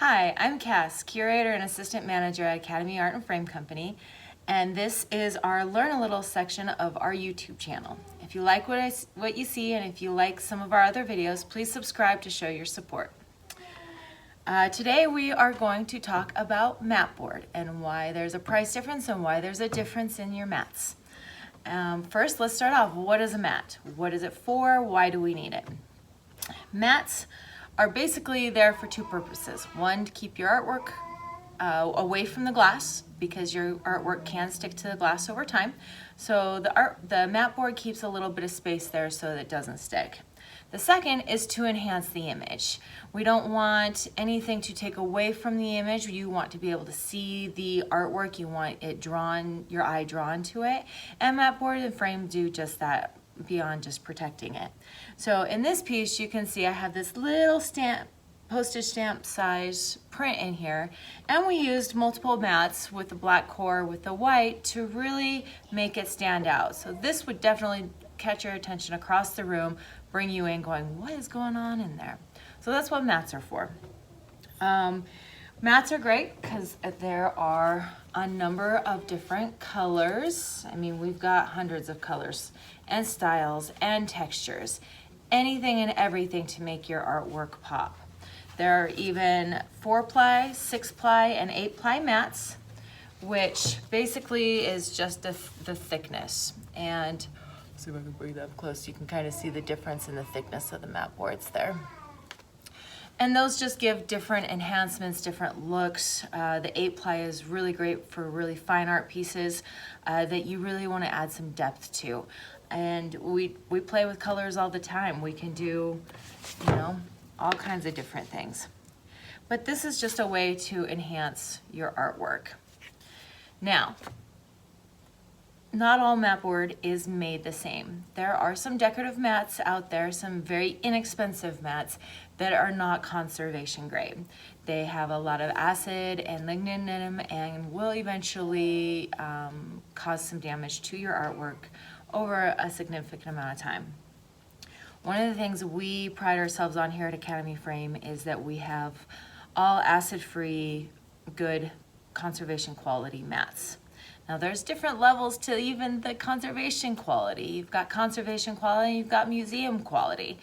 Hi, I'm Cass, curator and assistant manager at Academy Art and Frame Company, and this is our Learn a Little section of our YouTube channel. If you like what you see and if you like some of our other videos, please subscribe to show your support. Today we are going to talk about mat board and why there's a price difference and why there's a difference in your mats. First, let's start off. What is a mat? What is it for? Why do we need it? Mats are basically there for two purposes. One, to keep your artwork away from the glass, because your artwork can stick to the glass over time. So the mat board keeps a little bit of space there so that it doesn't stick. The second is to enhance the image. We don't want anything to take away from the image. You want to be able to see the artwork. You want it drawn, your eye drawn to it. And mat board and frame do just that, beyond just protecting it. So in this piece, you can see I have this little postage stamp size print in here, and we used multiple mats with the black core with the white to really make it stand out. So this would definitely catch your attention across the room, bring you in going, what is going on in there? So that's what mats are for. Mats are great because there are a number of different colors. I mean, we've got hundreds of colors and styles and textures, anything and everything to make your artwork pop. There are even 4-ply, 6-ply, and 8-ply mats, which basically is just the thickness. And see if I can bring that up close. You can kind of see the difference in the thickness of the mat boards there. And those just give different enhancements, different looks. The 8-ply is really great for really fine art pieces that you really want to add some depth to. And we play with colors all the time. We can do, all kinds of different things. But this is just a way to enhance your artwork. Now, not all mat board is made the same. There are some decorative mats out there, some very inexpensive mats that are not conservation grade. They have a lot of acid and lignin in them and will eventually cause some damage to your artwork over a significant amount of time. One of the things we pride ourselves on here at Academy Frame is that we have all acid-free, good conservation quality mats. Now there's different levels to even the conservation quality. You've got conservation quality, you've got museum quality.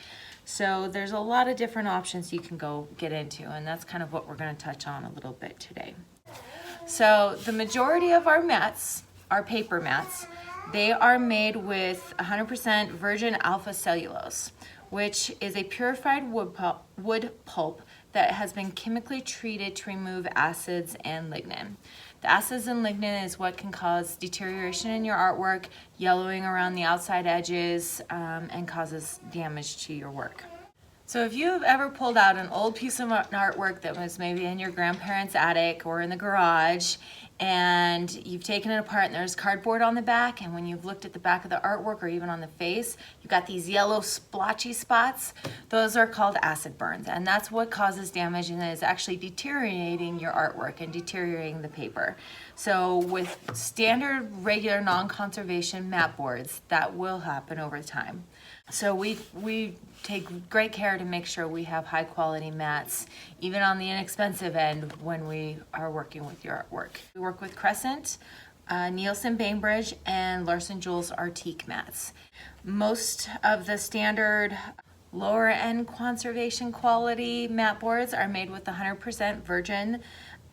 So there's a lot of different options you can go get into, and that's kind of what we're going to touch on a little bit today. So the majority of our mats, our paper mats, they are made with 100% virgin alpha cellulose, which is a purified wood pulp that has been chemically treated to remove acids and lignin. The acids and lignin is what can cause deterioration in your artwork, yellowing around the outside edges, and causes damage to your work. So if you've ever pulled out an old piece of artwork that was maybe in your grandparents' attic or in the garage, and you've taken it apart and there's cardboard on the back, and when you've looked at the back of the artwork or even on the face, you've got these yellow splotchy spots, those are called acid burns, and that's what causes damage and is actually deteriorating your artwork and deteriorating the paper. So with standard, regular, non-conservation mat boards, that will happen over time. So we take great care to make sure we have high quality mats, even on the inexpensive end when we are working with your artwork. We work with Crescent, Nielsen Bainbridge, and Larson Jules Artique mats. Most of the standard lower end conservation quality mat boards are made with 100% virgin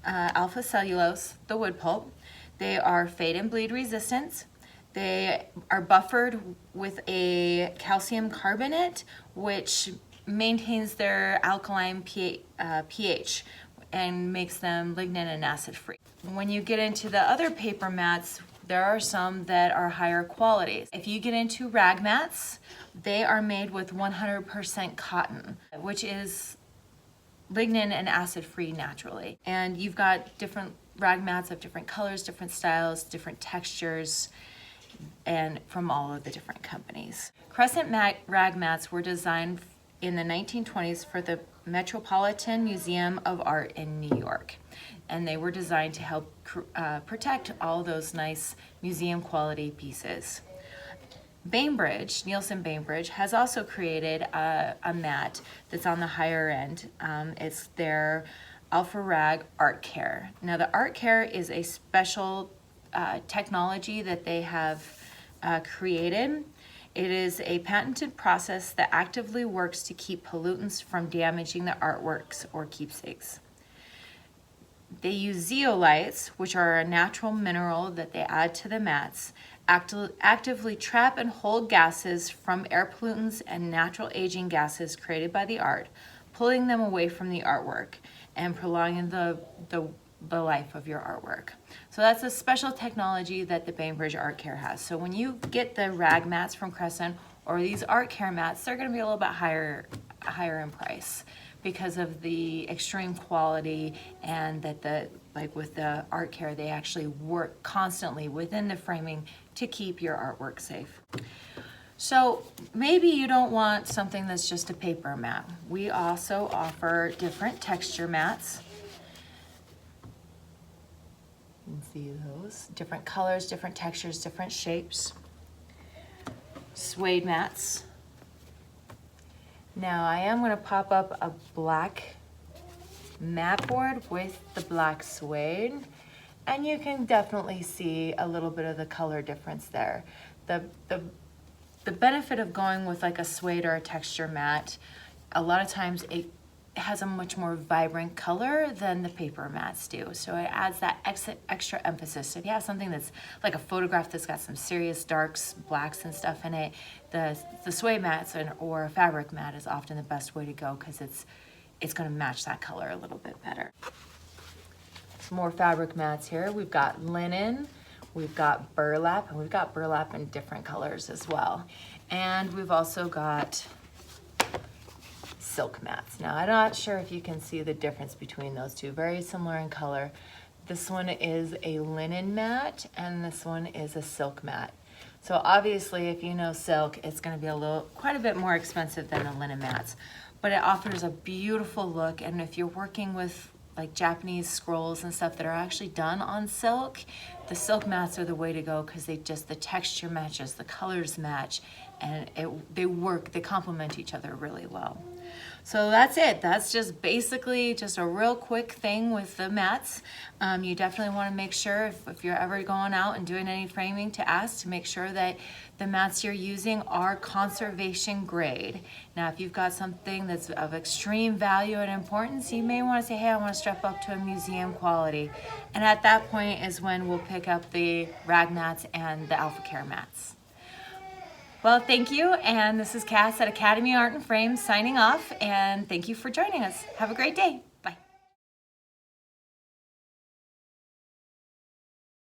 alpha cellulose, the wood pulp. They are fade and bleed resistant. They are buffered with a calcium carbonate, which maintains their alkaline pH and makes them lignin and acid free. When you get into the other paper mats, there are some that are higher quality. If you get into rag mats, they are made with 100% cotton, which is lignin and acid free naturally. And you've got different rag mats of different colors, different styles, different textures, and from all of the different companies. Crescent rag mats were designed in the 1920s for the Metropolitan Museum of Art in New York. And they were designed to help protect all those nice museum quality pieces. Bainbridge, Nielsen Bainbridge, has also created a mat that's on the higher end. It's their Alpha Rag Art Care. Now the Art Care is a special technology that they have created. It is a patented process that actively works to keep pollutants from damaging the artworks or keepsakes. They use zeolites, which are a natural mineral that they add to the mats, actively trap and hold gases from air pollutants and natural aging gases created by the art, pulling them away from the artwork and prolonging the life of your artwork. So that's a special technology that the Bainbridge Art Care has. So when you get the rag mats from Crescent or these Art Care mats, they're going to be a little bit higher in price because of the extreme quality, and that like with the Art Care, they actually work constantly within the framing to keep your artwork safe. So maybe you don't want something that's just a paper mat. We also offer different texture mats. You can see those. Different colors, different textures, different shapes. Suede mats. Now I am going to pop up a black mat board with the black suede, and you can definitely see a little bit of the color difference there. The benefit of going with like a suede or a texture mat, a lot of times it has a much more vibrant color than the paper mats do. So it adds that extra emphasis. So if you have something that's like a photograph that's got some serious darks, blacks and stuff in it, the suede mats or a fabric mat is often the best way to go because it's gonna match that color a little bit better. Some more fabric mats here. We've got linen, we've got burlap, and we've got burlap in different colors as well. And we've also got silk mats. Now, I'm not sure if you can see the difference between those two. Very similar in color. This one is a linen mat, and this one is a silk mat. So obviously, if you know silk, it's going to be quite a bit more expensive than the linen mats. But it offers a beautiful look, and if you're working with like Japanese scrolls and stuff that are actually done on silk, the silk mats are the way to go because the texture matches, the colors match, and they complement each other really well. So that's it. That's just basically just a real quick thing with the mats. You definitely want to make sure if you're ever going out and doing any framing to make sure that the mats you're using are conservation grade. Now, if you've got something that's of extreme value and importance, you may want to say, hey, I want to step up to a museum quality. And at that point is when we'll pick up the rag mats and the Alpha Care mats. Well, thank you, and this is Cass at Academy Art and Frame signing off, and thank you for joining us. Have a great day. Bye.